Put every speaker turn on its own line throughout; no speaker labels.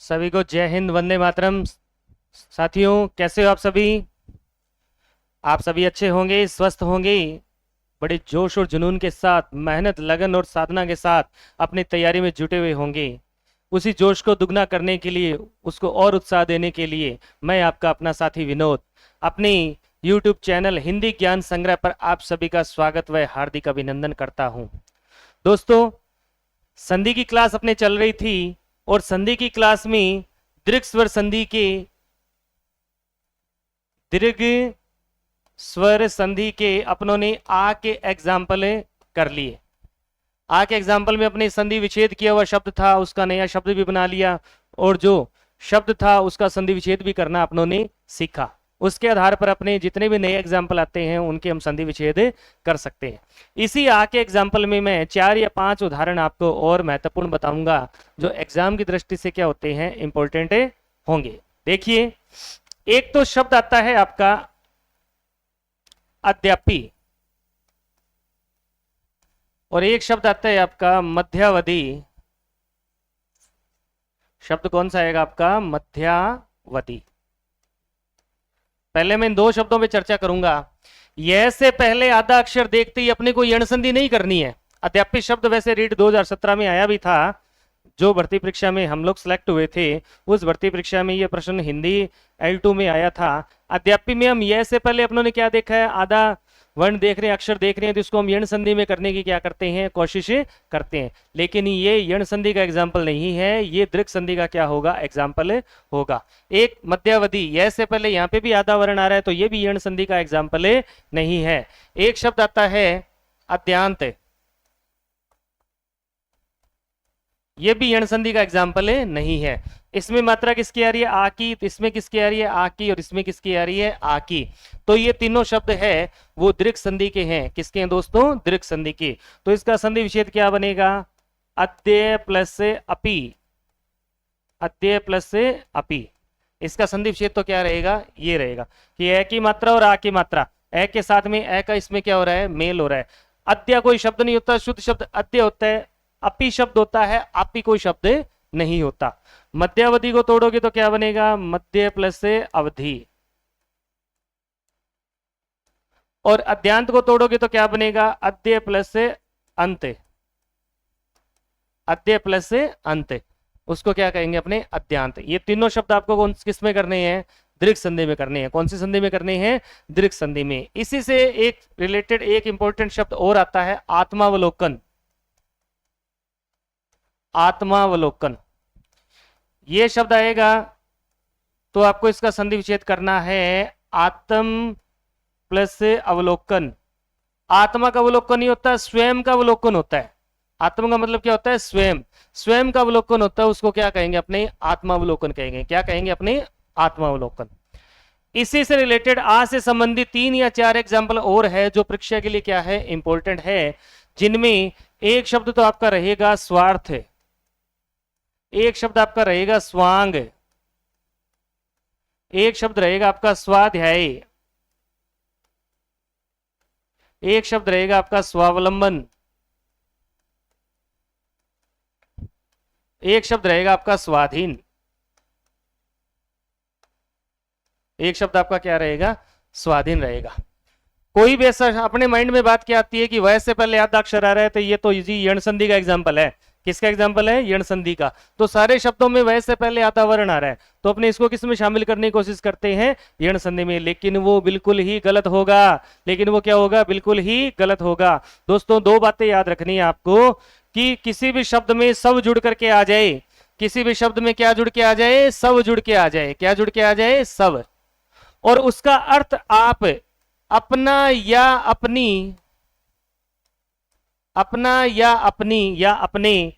सभी को जय हिंद, वंदे मातरम। साथियों, कैसे हो आप सभी? आप सभी अच्छे होंगे, स्वस्थ होंगे, बड़े जोश और जुनून के साथ, मेहनत, लगन और साधना के साथ अपनी तैयारी में जुटे हुए होंगे। उसी जोश को दुगना करने के लिए, उसको और उत्साह देने के लिए मैं आपका अपना साथी विनोद अपनी YouTube चैनल हिंदी ज्ञान संग्रह पर आप सभी का स्वागत व हार्दिक अभिनंदन करता हूं। दोस्तों, संधि की क्लास अपने चल रही थी और संधि की क्लास में दीर्घ स्वर संधि के दीर्घ स्वर संधि के अपनों ने आ के एग्जाम्पल कर लिए। आ के एग्जाम्पल में अपने संधि विच्छेद किया हुआ शब्द था, उसका नया शब्द भी बना लिया, और जो शब्द था उसका संधि विच्छेद भी करना अपनों ने सीखा। उसके आधार पर अपने जितने भी नए एग्जाम्पल आते हैं उनके हम संधि विच्छेद कर सकते हैं। इसी आ के एग्जाम्पल में मैं 4 या 5 उदाहरण आपको और महत्वपूर्ण बताऊंगा जो एग्जाम की दृष्टि से क्या होते हैं, इंपॉर्टेंट होंगे। देखिए, एक तो शब्द आता है आपका अद्यापी, और एक शब्द आता है आपका मध्यावधि। शब्द कौन सा आएगा आपका? मध्यावधि। पहले मैं इन दो शब्दों पे चर्चा करूंगा। यह से पहले आधा अक्षर देखते ही अपने को यण संधि नहीं करनी है। अद्यापी शब्द वैसे रीड 2017 में आया भी था, जो भर्ती परीक्षा में हम लोग सिलेक्ट हुए थे, उस भर्ती परीक्षा में यह प्रश्न हिंदी L2 में आया था। अद्यापी में हम यह से पहले अपनों ने क्या देखा है? आधा वर्ण देख रहे हैं, अक्षर देख रहे हैं, तो इसको हम यण संधि में करने की क्या करते हैं? कोशिश करते हैं। लेकिन ये यण संधि का एग्जाम्पल नहीं है, ये दीर्घ संधि का क्या होगा? एग्जाम्पल होगा। एक मध्यावधि, यह से पहले यहाँ पे भी आधा वर्ण आ रहा है, तो ये भी यण संधि का एग्जाम्पल नहीं है। एक शब्द आता है अद्यांत, ये भी यण संधि का एग्जाम्पल नहीं है। इसमें मात्रा किसकी आ रही है? आ की। तो इसमें किसकी आ रही है? आ की। और इसमें किसकी आ रही है? आ की। तो ये तीनों शब्द है वो दीर्घ संधि के हैं। किसके हैं दोस्तों? दीर्घ संधि के। तो इसका संधि विच्छेद क्या बनेगा? अद्य प्लस अपि। अद्य प्लस अपि। इसका संधि विच्छेद तो क्या रहेगा? ये रहेगा कि ए की मात्रा और आ की मात्रा, ए के साथ में ए का इसमें क्या हो रहा है? मेल हो रहा है। अद्य कोई शब्द नहीं होता, शुद्ध शब्द अद्य होता है। अपि शब्द होता है, आपी कोई शब्द नहीं होता। मध्यावधि को तोड़ोगे तो क्या बनेगा? मध्य प्लस अवधि। और अद्यांत को तोड़ोगे तो क्या बनेगा? अद्य प्लस अंत। अद्य प्लस अंत, उसको क्या कहेंगे? अपने अद्यांत। ये तीनों शब्द आपको कौन किस में करने हैं? दीर्घ संधि में करने हैं। कौन सी संधि में करने हैं? दीर्घ संधि में। इसी से एक रिलेटेड एक इंपॉर्टेंट शब्द और आता है, आत्मावलोकन। आत्मावलोकन, ये शब्द आएगा तो आपको इसका संधि विच्छेद करना है आत्म प्लस अवलोकन। आत्मा का अवलोकन नहीं होता, स्वयं का अवलोकन होता है। आत्मा का मतलब क्या होता है? स्वयं। स्वयं का अवलोकन होता है, उसको क्या कहेंगे? अपने आत्मावलोकन कहेंगे। क्या कहेंगे? अपने आत्मावलोकन। इसी से रिलेटेड आ से संबंधित 3 या 4 एग्जाम्पल और है जो परीक्षा के लिए क्या है? इंपॉर्टेंट है, जिनमें एक शब्द तो आपका रहेगा स्वार्थ, एक शब्द आपका रहेगा स्वांग, एक शब्द रहेगा आपका स्वाध्याय, एक शब्द रहेगा आपका स्वावलंबन, एक शब्द रहेगा आपका स्वाधीन, एक शब्द आपका क्या रहेगा? स्वाधीन रहेगा। कोई भी ऐसा अपने माइंड में बात क्या आती है कि वह से पहले आधा अक्षर आ रहा है, तो ये तो जी यण संधि का एग्जाम्पल है। किसका एग्जाम्पल है? यण संधि का। तो सारे शब्दों में वह से पहले आधा वर्ण आ रहा है, तो अपने इसको किस में शामिल करने की कोशिश करते हैं? यण संधि में। लेकिन वो बिल्कुल ही गलत होगा। लेकिन वो क्या होगा? बिल्कुल ही गलत होगा। दोस्तों, 2 बातें याद रखनी है आपको कि किसी भी शब्द में सब जुड़ करके आ जाए। किसी भी शब्द में क्या जुड़ के आ जाए? सब जुड़ के आ जाए। क्या जुड़ के आ जाए? सब। और उसका अर्थ आप अपना या अपनी, अपना या अपनी या अपने,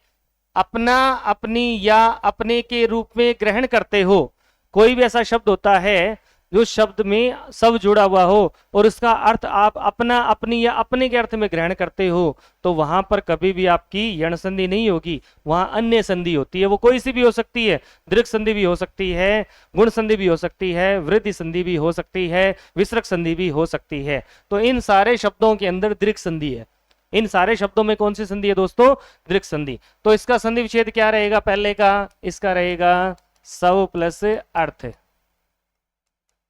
अपना, अपनी या अपने के रूप में ग्रहण करते हो। कोई भी ऐसा शब्द होता है जो शब्द में सब जुड़ा हुआ हो और उसका अर्थ आप अपना, अपनी या अपने के अर्थ में ग्रहण करते हो, तो वहां पर कभी भी आपकी यण संधि नहीं होगी, वहां अन्य संधि होती है। वो कोई सी भी हो सकती है, दीर्घ संधि भी हो सकती है, गुण संधि भी हो सकती है, वृद्धि संधि भी हो सकती है, विसर्ग संधि भी हो सकती है। तो इन सारे शब्दों के अंदर दीर्घ संधि है। इन सारे शब्दों में कौन सी संधि है दोस्तों? दीर्घ संधि। तो इसका संधि विच्छेद क्या रहेगा? पहले का इसका रहेगा सव प्लस अर्थ।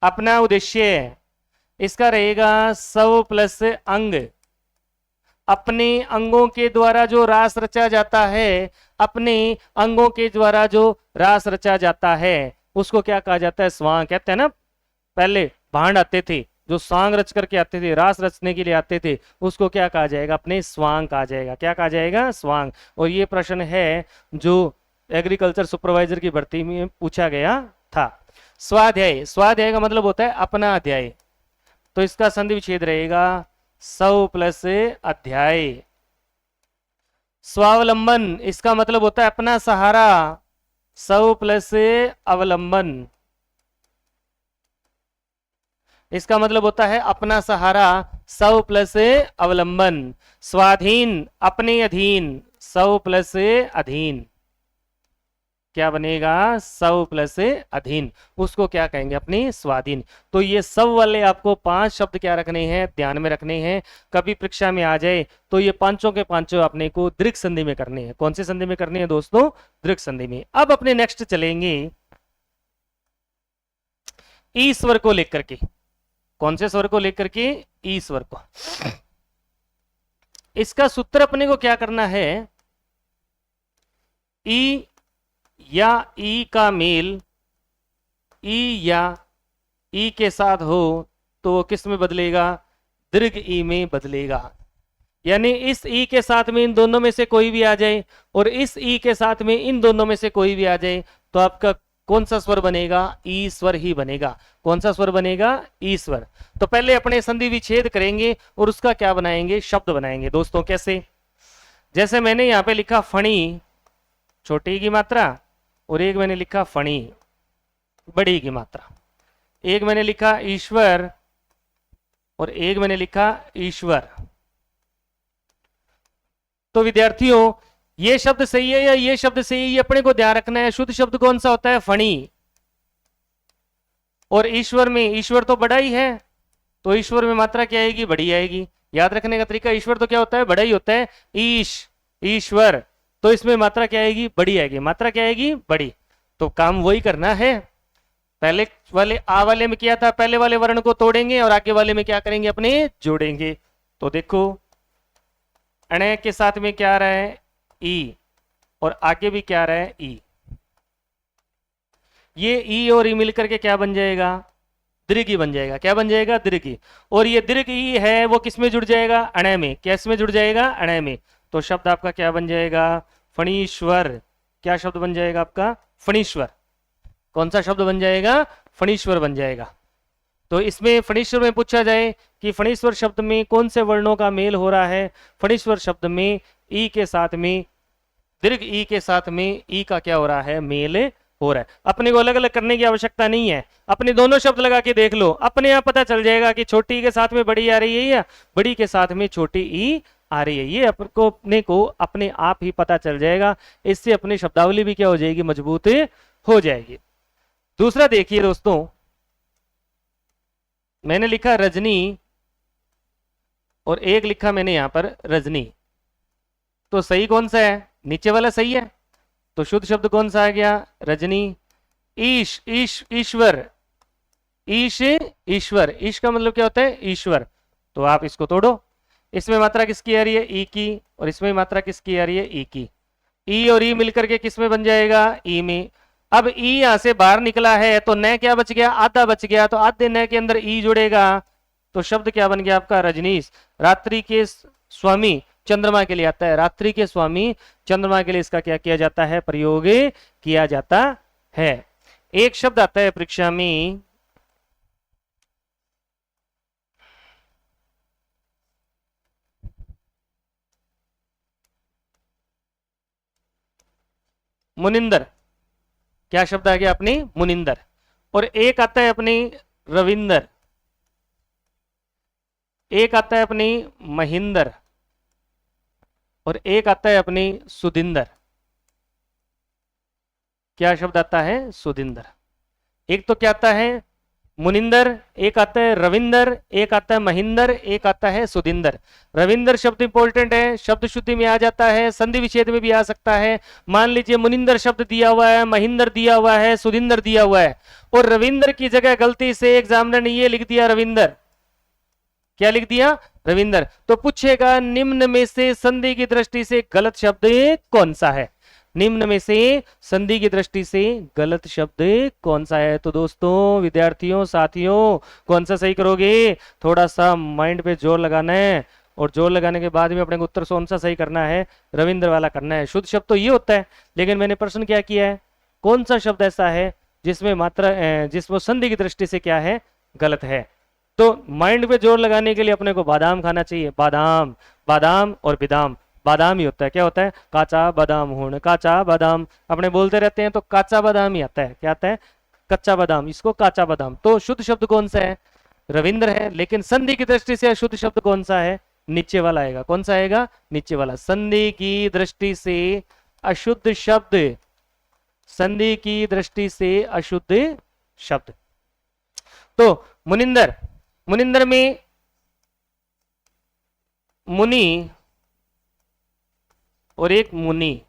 अपना उद्देश्य इसका रहेगा सव प्लस अंग। अपने अंगों के द्वारा जो रास रचा जाता है, अपने अंगों के द्वारा जो रास रचा जाता है उसको क्या कहा जाता है? स्वांग। कहते हैं ना, पहले भांड आते थे जो सांग रच करके आते थे, रास रचने के लिए आते थे, उसको क्या कहा जाएगा? अपने स्वांग कहा जाएगा। क्या कहा जाएगा? स्वांग। और ये प्रश्न है जो एग्रीकल्चर सुपरवाइजर की भर्ती में पूछा गया था। स्वाध्याय, स्वाध्याय का मतलब होता है अपना अध्याय, तो इसका संधि विच्छेद रहेगा सव प्लस अध्याय। स्वावलंबन, इसका मतलब होता है अपना सहारा, सव प्लस अवलंबन। इसका मतलब होता है अपना सहारा, सव प्लस अवलंबन। स्वाधीन, अपने अधीन, सव प्लस अधीन। क्या बनेगा? सव प्लस अधीन। उसको क्या कहेंगे? अपने स्वाधीन। तो ये सब वाले आपको 5 शब्द क्या रखने हैं? ध्यान में रखने हैं। कभी परीक्षा में आ जाए तो ये पांचों के पांचों अपने को दीर्घ संधि में करने हैं। कौन से संधि में करने हैं दोस्तों? दीर्घ संधि में। अब अपने नेक्स्ट चलेंगे ई स्वर को लेकर के। कौन से स्वर को लेकर के? ई स्वर को। इसका सूत्र अपने को क्या करना है? ई या ई का मेल ई या ई के साथ हो तो वो किस में बदलेगा? दीर्घ ई में बदलेगा। यानी इस ई के साथ में इन दोनों में से कोई भी आ जाए और इस ई के साथ में इन दोनों में से कोई भी आ जाए तो आपका कौन सा स्वर बनेगा? ई स्वर ही बनेगा। कौन सा स्वर बनेगा? ई स्वर। तो पहले अपने संधि विच्छेद करेंगे और उसका क्या बनाएंगे? शब्द बनाएंगे। दोस्तों कैसे? जैसे मैंने यहां पे लिखा फणी, छोटी की मात्रा, और एक मैंने लिखा फणी, बड़ी की मात्रा। एक मैंने लिखा ईश्वर और एक मैंने लिखा ईश्वर। तो विद्यार्थियों ये शब्द सही है या ये शब्द सही है, ये अपने को ध्यान रखना है। शुद्ध शब्द कौन सा होता है? फणी। और ईश्वर में, ईश्वर तो बड़ा ही है, तो ईश्वर में मात्रा क्या आएगी? बड़ी आएगी। याद रखने का तरीका, ईश्वर तो क्या होता है? बड़ा ही होता है। ईश, ईश्वर, तो इसमें मात्रा क्या आएगी? बड़ी आएगी। मात्रा क्या आएगी? बड़ी। तो काम वही करना है। पहले वाले आ वाले में किया था, पहले वाले वर्ण को तोड़ेंगे और आगे वाले में क्या करेंगे? अपने जोड़ेंगे। तो देखो अण के साथ में क्या आ रहा है? ई, और आगे भी क्या आ रहा है? ई। ये ई और ई मिलकर के क्या बन जाएगा? दीर्घ बन जाएगा। क्या बन जाएगा? दीर्घ। और ये दीर्घ ई है वो किस में जुड़ जाएगा? अण में। किस में जुड़ जाएगा? अण में। तो शब्द आपका क्या बन जाएगा? फणीश्वर। क्या शब्द बन जाएगा आपका? फणीश्वर। कौन सा शब्द बन जाएगा? फणीश्वर बन जाएगा। तो इसमें फणीश्वर में पूछा जाए कि फणीश्वर शब्द में कौन से वर्णों का मेल हो रहा है? फणीश्वर शब्द में ई के साथ में, दीर्घ ई के साथ में ई का क्या हो रहा है? मेल हो रहा है। अपने को अलग अलग करने की आवश्यकता नहीं है, अपने दोनों शब्द लगा के देख लो, अपने आप पता चल जाएगा कि छोटी ई के साथ में बड़ी आ रही है या बड़ी के साथ में छोटी ई आ रही है। ये अपने को अपने आप ही पता चल जाएगा। इससे अपनी शब्दावली भी क्या हो जाएगी? मजबूत हो जाएगी। दूसरा देखिए दोस्तों, मैंने लिखा रजनी और एक लिखा मैंने यहां पर रजनी। तो सही कौन सा है? नीचे वाला सही है। तो शुद्ध शब्द कौन सा आ गया? रजनी। ईश, ईश, ईश्वर, ईश, ईश्वर। ईश का मतलब क्या होता है? ईश्वर। तो आप इसको तोड़ो। इसमें मात्रा किसकी आ रही है? ई की, और इसमें मात्रा किसकी आ रही है? ई की। ई और ई मिलकर के किस में बन जाएगा? ई में। अब ई यहां से बाहर निकला है तो न क्या बच गया? आधा बच गया। तो आधे न के अंदर ई जुड़ेगा तो शब्द क्या बन गया आपका? रजनीश। रात्रि के स्वामी चंद्रमा के लिए आता है। रात्रि के स्वामी चंद्रमा के लिए इसका क्या किया जाता है? प्रयोग किया जाता है। एक शब्द आता है परीक्षा में, मुनिंदर। क्या शब्द आ गया अपनी? मुनिंदर। और एक आता है अपनी रविंदर, एक आता है अपनी महेंद्र, और एक आता है अपनी सुधिंदर। क्या शब्द आता है? सुधिंदर। एक तो क्या आता है? मुनिंदर, एक आता है रविंदर, एक आता है महिंदर, एक आता है सुधिंदर। रविंदर शब्द इंपॉर्टेंट है, शब्द शुद्धि में आ जाता है, संधि विच्छेद में भी आ सकता है। मान लीजिए मुनिंदर शब्द दिया हुआ है, महिंदर दिया हुआ है, सुधिंदर दिया हुआ है, और रविंदर की जगह गलती से एग्जामिनर ने ये लिख दिया रविंदर। क्या लिख दिया? रविंदर। तो पूछेगा निम्न में से संधि की दृष्टि से गलत शब्द कौन सा है? निम्न में से संधि की दृष्टि से गलत शब्द कौन सा है? तो दोस्तों, विद्यार्थियों, साथियों, कौन सा सही करोगे? थोड़ा सा माइंड पे जोर लगाना है, और जोर लगाने के बाद भी अपने को उत्तर कौन सा सही करना है? रविंद्र वाला करना है। शुद्ध शब्द तो ये होता है, लेकिन मैंने प्रश्न क्या किया है, कौन सा शब्द ऐसा है जिसमें मात्रा जिसमें संधि की दृष्टि से क्या है? गलत है। तो माइंड पे जोर लगाने के लिए अपने को बादाम खाना चाहिए। बादाम, बादाम और बिदाम, बादाम ही होता है। क्या होता है? काचा बादाम हूं, काचा बादाम अपने बोलते रहते हैं, तो काचा बादाम ही आता है। क्या आता है? कच्चा बादाम, इसको काचा बादाम। तो शुद्ध शब्द कौन सा है? रविंद्र है। लेकिन संधि की दृष्टि से अशुद्ध शब्द कौन सा है? नीचे वाला आएगा। कौन सा आएगा? नीचे वाला। संधि की दृष्टि से अशुद्ध शब्द, संधि की दृष्टि से अशुद्ध शब्द। तो मुनिंदर, मुनिंदर में मुनि और एक मुनि,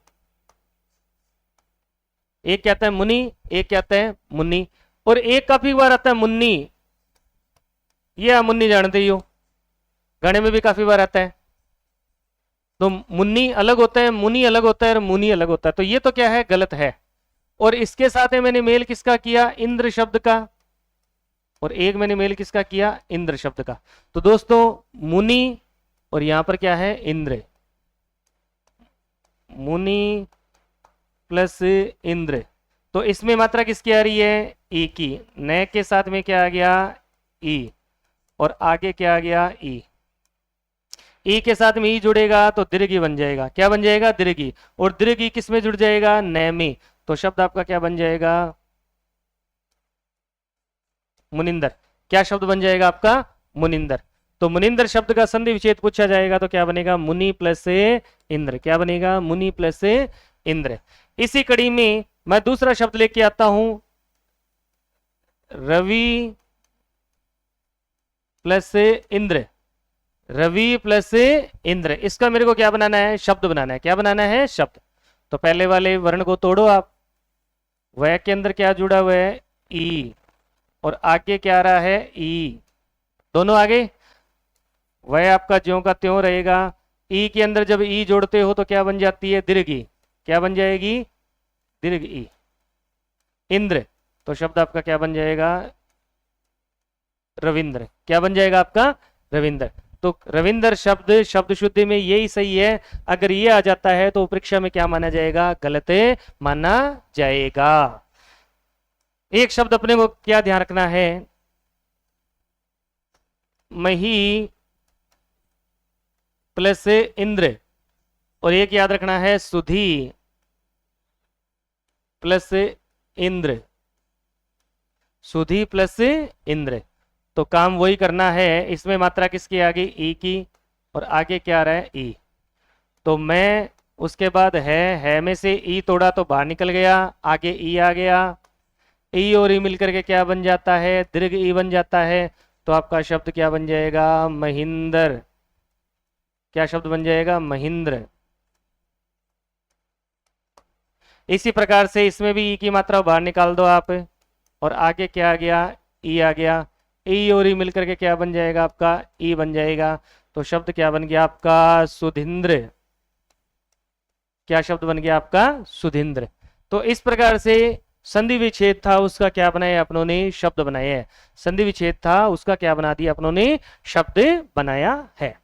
एक क्या आता है? मुनि, एक क्या आता है? मुन्नी, और एक काफी बार आता है मुन्नी। ये आप मुन्नी जानते ही हो, गाने में भी काफी बार आता है। तो मुन्नी अलग होता है, मुनि अलग होता है, और मुनि अलग होता है। तो ये तो क्या है? गलत है। और इसके साथ में मैंने मेल किसका किया? इंद्र शब्द का। और एक मैंने मेल किसका किया? इंद्र शब्द का। तो दोस्तों, मुनि और यहां पर क्या है? इंद्र। मुनि प्लस इंद्र। तो इसमें मात्रा किसकी आ रही है? ई की। न के साथ में क्या आ गया? ई। और आगे क्या आ गया? ई। ई के साथ में ई जुड़ेगा तो दीर्घी बन जाएगा। क्या बन जाएगा? दीर्घी। और दीर्घी किस में जुड़ जाएगा? न में। तो शब्द आपका क्या बन जाएगा? मुनिंदर। क्या शब्द बन जाएगा आपका? मुनिंदर। तो मुनिंदर शब्द का संधि विच्छेद पूछा जाएगा तो क्या बनेगा? मुनि प्लस इंद्र। क्या बनेगा? मुनि प्लस इंद्र। इसी कड़ी में मैं दूसरा शब्द लेके आता हूं, रवि प्लस इंद्र। रवि प्लस इंद्र, इसका मेरे को क्या बनाना है? शब्द बनाना है। क्या बनाना है? शब्द। तो पहले वाले वर्ण को तोड़ो आप। वह के अंदर क्या जुड़ा हुआ है? ई। और आगे क्या आ रहा है? ई। दोनों आगे। वह आपका ज्यों का त्यों रहेगा। ई के अंदर जब ई जोड़ते हो तो क्या बन जाती है? दीर्घी। क्या बन जाएगी? दीर्घ ई। इंद्र। तो शब्द आपका क्या बन जाएगा? रविंद्र। क्या बन जाएगा आपका? रविंद्र। तो रविंद्र शब्द शब्द शुद्धि में यही सही है। अगर ये आ जाता है तो परीक्षा में क्या माना जाएगा? गलत माना जाएगा। एक शब्द अपने को क्या ध्यान रखना है? मही प्लस इंद्र, और एक याद रखना है सुधी प्लस इंद्र। सुधी प्लस इंद्र। तो काम वही करना है। इसमें मात्रा किसकी आ गई? ई की। और आगे क्या आ रहा है? ई। तो मैं उसके बाद है में से ई तोड़ा तो बाहर निकल गया, आगे ई आ गया। ई और ई मिलकर के क्या बन जाता है? दीर्घ ई बन जाता है। तो आपका शब्द क्या बन जाएगा? महिंदर। क्या शब्द बन जाएगा? महिंद्र। इसी प्रकार से इसमें भी ई की मात्रा बाहर निकाल दो आप, और आगे क्या आ गया? ई आ गया। ई और ई मिलकर के क्या बन जाएगा आपका? ई बन जाएगा। तो शब्द क्या बन गया आपका? सुधिंद्र। क्या शब्द बन गया आपका? सुधिंद्र। तो इस प्रकार से संधि विच्छेद था उसका क्या बनाया अपनों ने? शब्द बनाए हैं। संधि विच्छेद था उसका क्या बना दिया अपनों ने? शब्द बनाया है।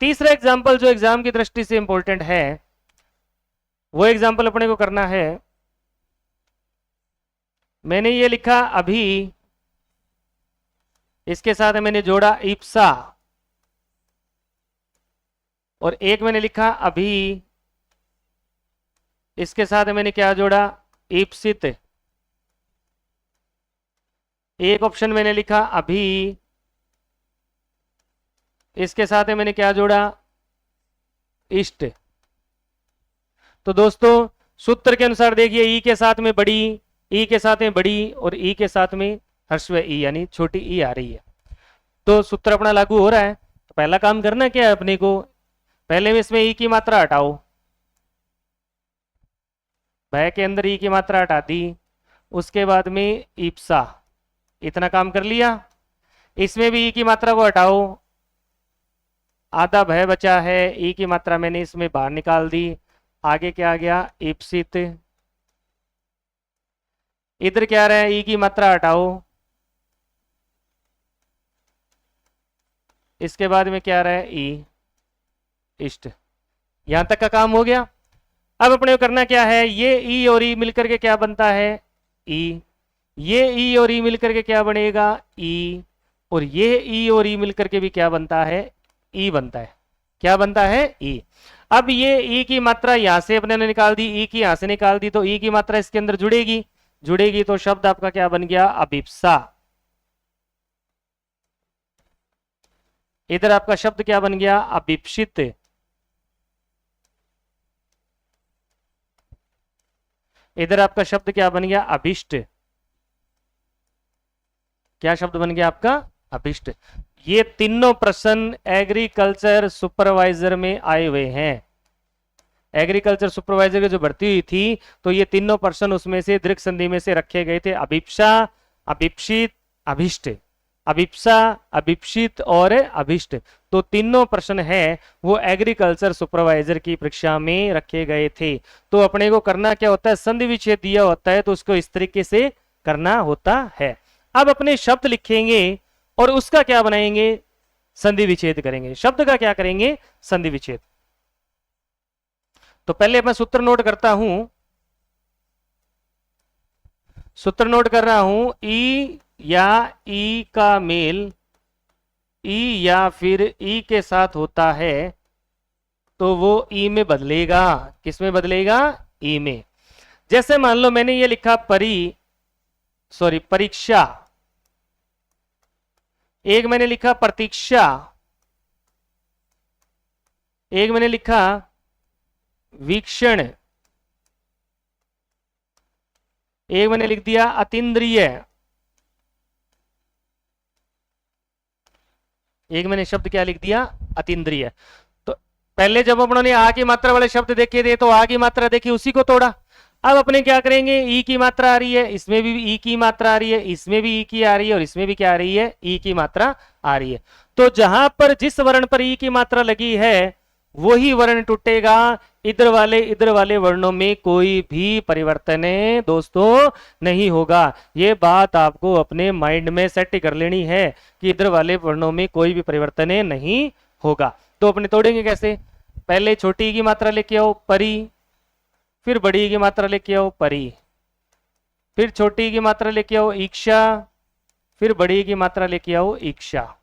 तीसरा एग्जाम्पल जो एग्जाम की दृष्टि से इंपॉर्टेंट है, वो एग्जाम्पल अपने को करना है। मैंने ये लिखा अभी, इसके साथ मैंने जोड़ा इप्सा, और एक मैंने लिखा अभी, इसके साथ मैंने क्या जोड़ा? ईप्सित। एक ऑप्शन मैंने लिखा अभी, इसके साथ मैंने क्या जोड़ा? इष्ट। तो दोस्तों, सूत्र के अनुसार देखिए, ई के साथ में बड़ी, ई के साथ में बड़ी, और ई के साथ में ह्रस्व ई यानी छोटी ई आ रही है। तो सूत्र अपना लागू हो रहा है। तो पहला काम करना क्या है अपने को, पहले में इसमें ई की मात्रा हटाओ, भय के अंदर ई की मात्रा हटा दी, उसके बाद में ईप्सा, इतना काम कर लिया। इसमें भी ई की मात्रा को हटाओ, आधा भय बचा है, ई की मात्रा मैंने इसमें बाहर निकाल दी। आगे क्या आ गया, ईप्सित। इधर क्या आ रहा है, ई की मात्रा हटाओ, इसके बाद में क्या आ रहा है, ई इष्ट। यहां तक का काम हो गया। अब अपने को करना क्या है, ये ई और ई मिलकर के क्या बनता है, ई। ये ई और ई मिलकर के क्या बनेगा, ई। और ये ई और ई मिलकर के भी क्या बनता है, ई बनता है। क्या बनता है, ई। अब ये ई की मात्रा यहां से अपने ने निकाल दी, ई की यहां से निकाल दी, तो ई की मात्रा इसके अंदर जुड़ेगी, जुड़ेगी तो शब्द आपका क्या बन गया, अभिप्सा। इधर आपका शब्द क्या बन गया, अभिप्सित। इधर आपका शब्द क्या बन गया, अभिष्ट। क्या शब्द बन गया आपका, अभिष्ट। ये तीनों प्रश्न एग्रीकल्चर सुपरवाइजर में आए हुए हैं। एग्रीकल्चर सुपरवाइजर की जो भर्ती हुई थी, तो ये तीनों प्रश्न उसमें से दीर्घ संधि में से रखे गए थे, अभिप्सा, अभिप्सित, अभिष्ट। अभिप्सा, अभिप्सित और अभिष्ट, तो तीनों प्रश्न है वो एग्रीकल्चर सुपरवाइजर की परीक्षा में रखे गए थे। तो अपने को करना क्या होता है, संधि विच्छेद दिया होता है तो उसको इस तरीके से करना होता है। अब अपने शब्द लिखेंगे और उसका क्या बनाएंगे, संधि विच्छेद करेंगे। शब्द का क्या करेंगे, संधि विच्छेद। तो पहले मैं सूत्र नोट करता हूं, सूत्र नोट कर रहा हूं, ई या ई का मेल ई या फिर ई के साथ होता है तो वो ई में बदलेगा। किस में बदलेगा, ई में। जैसे मान लो मैंने ये लिखा परीक्षा, एक मैंने लिखा प्रतीक्षा, एक मैंने लिखा वीक्षण, एक मैंने लिख दिया अतीन्द्रिय, एक मैंने शब्द क्या लिख दिया, अतीन्द्रिय। तो पहले जब अपनों ने आ की मात्रा वाले शब्द देखे थे तो आ की मात्रा देखी, उसी को तोड़ा। अब अपने क्या करेंगे, ई की मात्रा आ रही है, इसमें भी ई की मात्रा आ रही है, इसमें भी ई की आ रही है और इसमें भी क्या आ रही है, ई की मात्रा आ रही है। तो जहां पर जिस वर्ण पर ई की मात्रा लगी है वही वर्ण टूटेगा, इधर वाले वर्णों में कोई भी परिवर्तन दोस्तों नहीं होगा। ये बात आपको अपने माइंड में सेट कर लेनी है कि इधर वाले वर्णों में कोई भी परिवर्तन नहीं होगा। तो अपने तोड़ेंगे कैसे, पहले छोटी की मात्रा लेके आओ परी, फिर बड़ी की मात्रा लेके आओ परी, फिर छोटी की मात्रा लेके आओ ईक्षा, फिर बड़ी की मात्रा लेके आओ ईक्षा।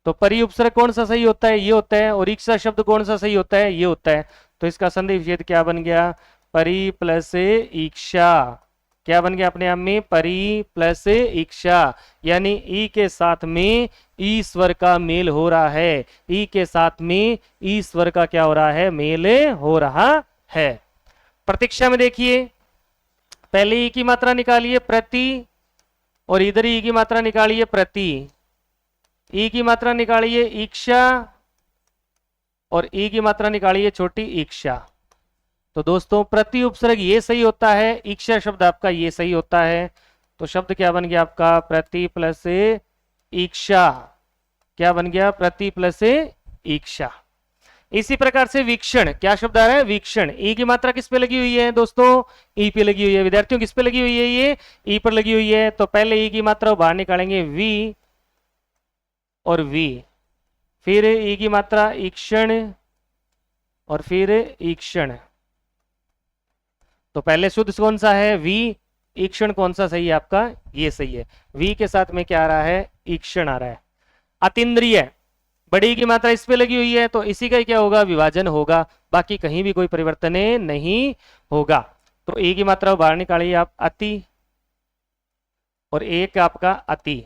तो परी उपसर्ग कौन सा सही होता है, ये होता है, और ईक्षा शब्द कौन सा सही होता है, ये होता है। तो इसका संधि विच्छेद क्या बन गया, परी प्लस ईक्षा। क्या बन गया अपने आप में, परी प्लस ईक्षा, यानी ई के साथ में ई स्वर का मेल हो रहा है, ई के साथ में ई स्वर का क्या हो रहा है, मेल हो रहा है। प्रतीक्षा में देखिए, पहले ई की मात्रा निकालिए प्रति, और इधर ई की मात्रा निकालिए प्रति, ई की मात्रा निकालिए ईक्षा, और ई की मात्रा निकालिए छोटी ईक्षा। तो दोस्तों प्रति उपसर्ग ये सही होता है, ईक्षा शब्द आपका ये सही होता है। तो शब्द क्या बन गया आपका, प्रति प्लस ईक्षा। क्या बन गया, प्रति प्लस ईक्षा। इसी प्रकार से वीक्षण, क्या शब्द आ रहा है, वीक्षण। ई की मात्रा किस पे लगी हुई है दोस्तों, ई पे लगी हुई है। विद्यार्थियों किस पे लगी हुई है, ये ई पर लगी हुई है। तो पहले ई की मात्रा बाहर निकालेंगे वी और वी, फिर ई की मात्रा ईक्षण और फिर ईक्षण। तो पहले शुद्ध कौन सा है, वी। ईक्षण कौन सा सही है आपका, ये सही है। वी के साथ में क्या आ रहा है, ईक्षण आ रहा है। अतीन्द्रिय, बड़ी की मात्रा इस पे लगी हुई है तो इसी का ही क्या होगा, विभाजन होगा, बाकी कहीं भी कोई परिवर्तन नहीं होगा। तो ए की मात्रा बाहर निकालिए आप, अति, और एक आपका अति।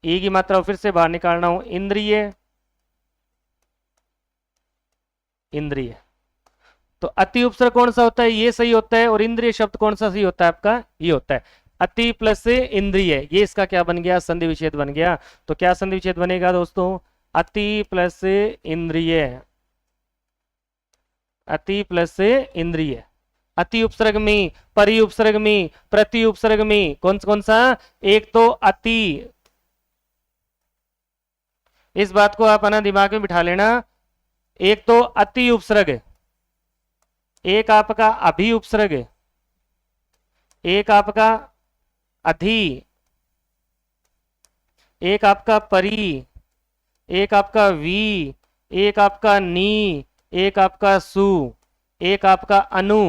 ई की मात्रा फिर से बाहर निकालना हो, इंद्रिय, इंद्रिय। तो अति उपसर्ग कौन सा होता है, ये सही होता है, और इंद्रिय शब्द कौन सा सही होता है आपका, ये होता है। अति प्लस इंद्रिय, ये इसका क्या बन गया, संधि विच्छेद बन गया। तो क्या संधि विच्छेद बनेगा दोस्तों, अति प्लस इंद्रिय, अति प्लस इंद्रिय। अति उपसर्ग में, परि उपसर्ग में, प्रति उपसर्ग में कौन कौन सा, एक तो अति, इस बात को आप अपना दिमाग में बिठा लेना, एक तो अति उपसर्ग, एक आपका अभि उपसर्ग, एक आपका अधि, एक आपका परि, एक आपका वी, एक आपका नी, एक आपका सु, एक आपका अनु।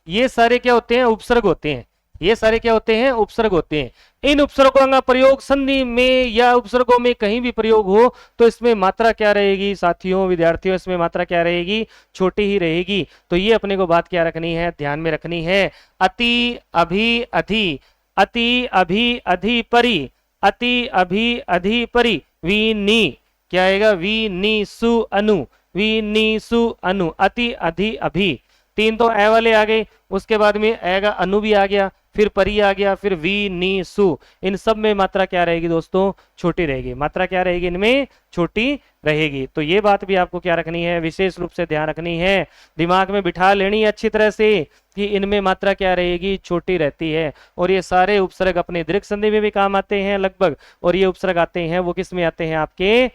ये सारे क्या होते हैं, उपसर्ग होते हैं। ये सारे क्या होते हैं, उपसर्ग होते हैं। इन उपसर्गों का प्रयोग संधि में या उपसर्गों में कहीं भी प्रयोग हो तो इसमें मात्रा क्या रहेगी साथियों, विद्यार्थियों, इसमें मात्रा क्या रहेगी, छोटी ही रहेगी। तो ये अपने को बात क्या रखनी है, ध्यान में रखनी है। अति अभि अधि, अति अभि अधि परि, अति अभि अधि परि, वी नी, क्या आएगा, वी नी सु अनु, वी नी सु अनु, अति अधि अभि। तीन तो ए वाले आ गए, उसके बाद में आएगा अनु भी आ गया, फिर परी आ गया, फिर वी नी सु। इन सब में मात्रा क्या रहेगी दोस्तों, छोटी रहेगी। मात्रा क्या रहेगी, इनमें छोटी रहेगी। तो ये बात भी आपको क्या रखनी है, विशेष रूप से ध्यान रखनी है, दिमाग में बिठा लेनी है अच्छी तरह से कि इनमें मात्रा क्या रहेगी, छोटी रहती है। और ये सारे उपसर्ग अपने दीर्घ संधि में भी काम आते हैं लगभग, और ये उपसर्ग आते हैं वो किस में आते हैं, आपके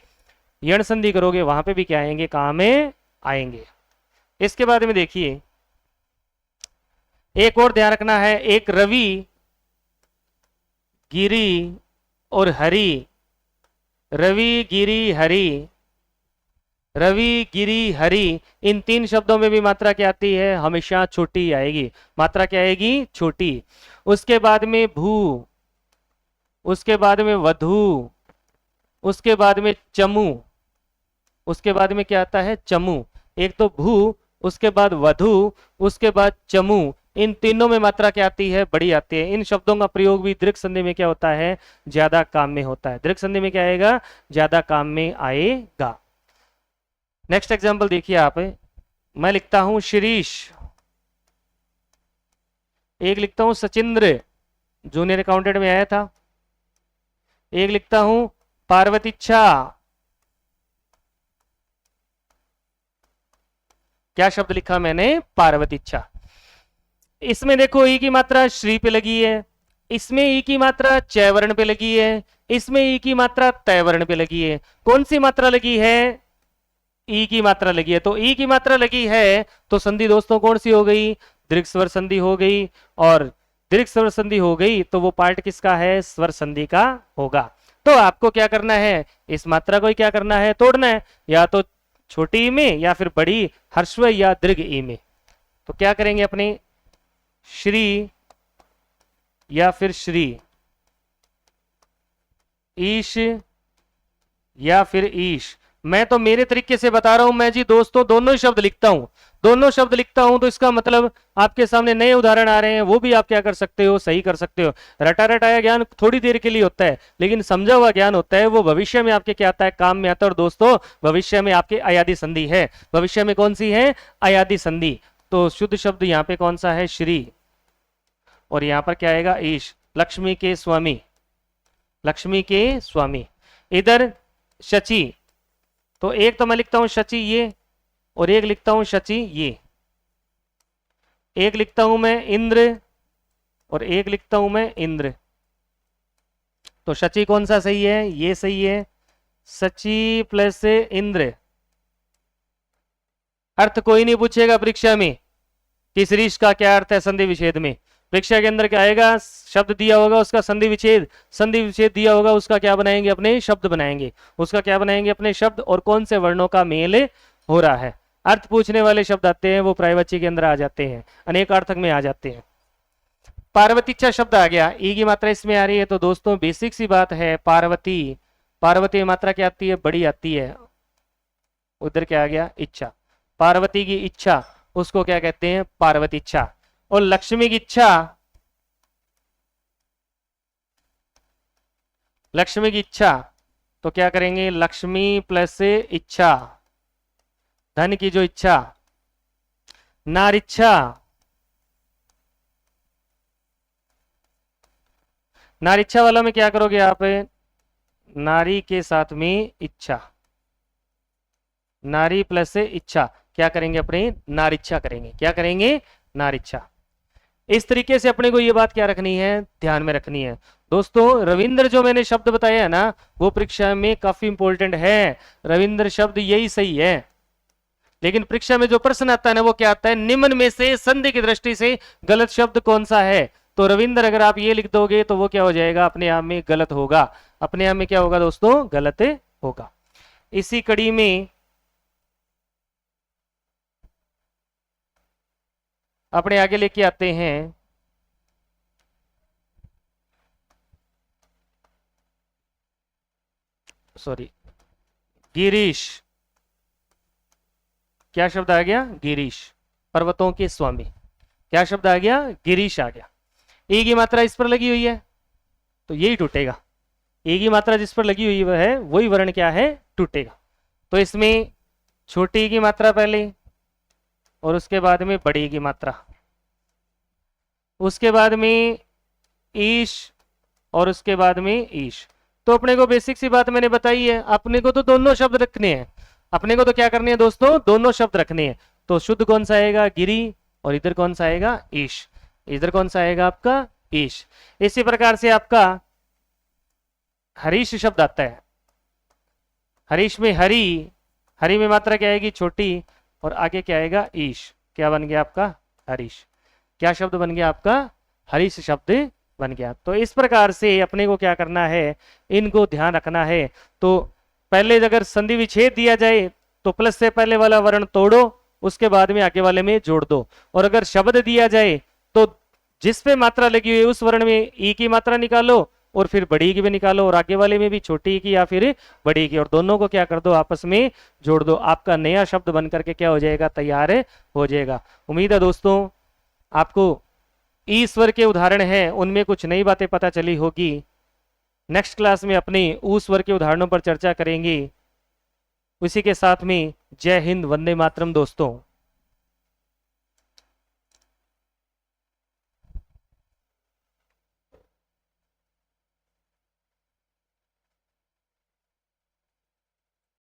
यण संधि करोगे वहां पे भी क्या आएंगे, काम में आएंगे। इसके बाद में देखिए एक और ध्यान रखना है, एक रवि, गिरी और हरि, रवि गिरी हरि, रवि गिरी हरि, इन तीन शब्दों में भी मात्रा क्या आती है, हमेशा छोटी आएगी। मात्रा क्या आएगी, छोटी। उसके बाद में भू, उसके बाद में वधु, उसके बाद में चमू, उसके बाद में क्या आता है, चमू। एक तो भू, उसके बाद वधु, उसके बाद चमू। इन तीनों में मात्रा क्या आती है, बड़ी आती है। इन शब्दों का प्रयोग भी दीर्घ संधि में क्या होता है, ज्यादा काम में होता है। दीर्घ संधि में क्या आएगा, ज्यादा काम में आएगा। नेक्स्ट एग्जांपल देखिए आप, मैं लिखता हूं शिरीष, एक लिखता हूं सचिंद्र, जूनियर अकाउंटेंट में आया था, एक लिखता हूं पार्वतीच्छा। क्या शब्द लिखा मैंने, पार्वतीच्छा। इसमें देखो ई की मात्रा श्री पे लगी है, इसमें ई की मात्रा चय वर्ण पे लगी है, इसमें ई की मात्रा तय वर्ण पे लगी है। कौन सी मात्रा लगी है, ई की मात्रा लगी है। तो ई की मात्रा लगी है तो संधि दोस्तों कौन सी हो गई, दीर्घ स्वर संधि हो गई। और दीर्घ स्वर संधि हो गई तो वो पार्ट किसका है, स्वर संधि का होगा। तो आपको क्या करना है, इस मात्रा को ही क्या करना है, तोड़ना है, या तो छोटी ई में या फिर बड़ी हर्स्व या दीर्घ ई में। तो क्या करेंगे अपने, श्री या फिर श्री, ईश या ईश। मैं तो मेरे तरीके से बता रहा हूं मैं जी दोस्तों, दोनों ही शब्द लिखता हूं, दोनों शब्द लिखता हूं। तो इसका मतलब आपके सामने नए उदाहरण आ रहे हैं, वो भी आप क्या कर सकते हो, सही कर सकते हो। रटा रटाया ज्ञान थोड़ी देर के लिए होता है, लेकिन समझा हुआ ज्ञान होता है वो भविष्य में आपके क्या आता है, काम में आता है। और दोस्तों भविष्य में आपके अयादि संधि है, भविष्य में कौन सी है, अयादि संधि। तो शुद्ध शब्द यहाँ पे कौन सा है, श्री, और यहां पर क्या आएगा, ईश। लक्ष्मी के स्वामी, लक्ष्मी के स्वामी। इधर शची, तो एक तो मैं लिखता हूं शची ये, और एक लिखता हूं शची ये। एक लिखता हूं मैं इंद्र और एक लिखता हूं मैं इंद्र। तो शची कौन सा सही है, ये सही है, शची प्लस इंद्र। अर्थ कोई नहीं पूछेगा परीक्षा में कि श्रीष का क्या अर्थ है संधि विच्छेद में। परीक्षा के अंदर क्या आएगा, शब्द दिया होगा उसका संधि विच्छेद, संधि विच्छेद दिया होगा उसका क्या बनाएंगे, अपने शब्द बनाएंगे, उसका क्या बनाएंगे, अपने शब्द, और कौन से वर्णों का मेल हो रहा है। अर्थ पूछने वाले शब्द आते हैं वो प्रायवाची के अंदर आ जाते हैं, अनेकार्थक में आ जाते हैं। पार्वतीच्छा शब्द आ गया, ई की मात्रा इसमें आ रही है। तो दोस्तों बेसिक सी बात है, पार्वती, पार्वती मात्रा क्या आती है, बड़ी आती है। उधर क्या आ गया, इच्छा, पार्वती की इच्छा, उसको क्या कहते हैं, पार्वतीच्छा। और लक्ष्मी की इच्छा, लक्ष्मी की इच्छा, तो क्या करेंगे, लक्ष्मी प्लस इच्छा, धन की जो इच्छा। नारिच्छा, नारिच्छा वाला में क्या करोगे आप, नारी के साथ में इच्छा, नारी प्लस से इच्छा, क्या करेंगे अपने, नारिच्छा करेंगे। क्या करेंगे, नारिच्छा। इस तरीके से अपने को ये बात क्या रखनी है, ध्यान में रखनी है। दोस्तों रविंद्र जो मैंने शब्द बताया है ना, वो परीक्षा में काफी इंपॉर्टेंट है। रविंद्र शब्द यही सही है, लेकिन परीक्षा में जो प्रश्न आता है ना, वो क्या आता है, निम्न में से संधि की दृष्टि से गलत शब्द कौन सा है। तो रविंद्र अगर आप ये लिख दोगे तो वो क्या हो जाएगा, अपने आप में गलत होगा। अपने आप में क्या होगा दोस्तों, गलत होगा। इसी कड़ी में अपने आगे लेके आते हैं सॉरी गिरीश। क्या शब्द आ गया, गिरीश, पर्वतों के स्वामी। क्या शब्द आ गया, गिरीश आ गया। ई की मात्रा इस पर लगी हुई है तो यही टूटेगा। ई की मात्रा जिस पर लगी हुई है वही वर्ण क्या है, टूटेगा। तो इसमें छोटी ई की मात्रा पहले, और उसके बाद में बड़ी ई की मात्रा, उसके बाद में ईश, और उसके बाद में ईश। तो अपने को बेसिक सी बात मैंने बताई है, अपने को तो दोनों शब्द रखने हैं। अपने को तो क्या करने हैं दोस्तों, दोनों शब्द रखने हैं। तो शुद्ध कौन सा आएगा, गिरी, और इधर कौन सा आएगा, ईश। इधर कौन सा आएगा आपका, ईश। इसी प्रकार से आपका हरीश शब्द आता है। हरीश में हरी, हरी में मात्रा क्या आएगी, छोटी, और आगे क्या आएगा, ईश। क्या बन गया आपका, हरीश। क्या शब्द बन गया आपका, हरीश शब्द बन गया। तो इस प्रकार से अपने को क्या करना है, इनको ध्यान रखना है। तो पहले अगर संधि विच्छेद दिया जाए तो प्लस से पहले वाला वर्ण तोड़ो, उसके बाद में आगे वाले में जोड़ दो। और अगर शब्द दिया जाए तो जिस पे मात्रा लगी हुई है उस वर्ण में ई की मात्रा निकालो, और फिर बड़ी की भी निकालो, और आगे वाले में भी छोटी की या फिर बड़ी की, और दोनों को क्या कर दो, आपस में जोड़ दो। आपका नया शब्द बन करके क्या हो जाएगा, तैयार हो जाएगा। उम्मीद है दोस्तों आपको ईश्वर के उदाहरण हैं उनमें कुछ नई बातें पता चली होगी। नेक्स्ट क्लास में अपने ऊ स्वर के उदाहरणों पर चर्चा करेंगे। उसी के साथ में जय हिंद, वंदे मातरम दोस्तों।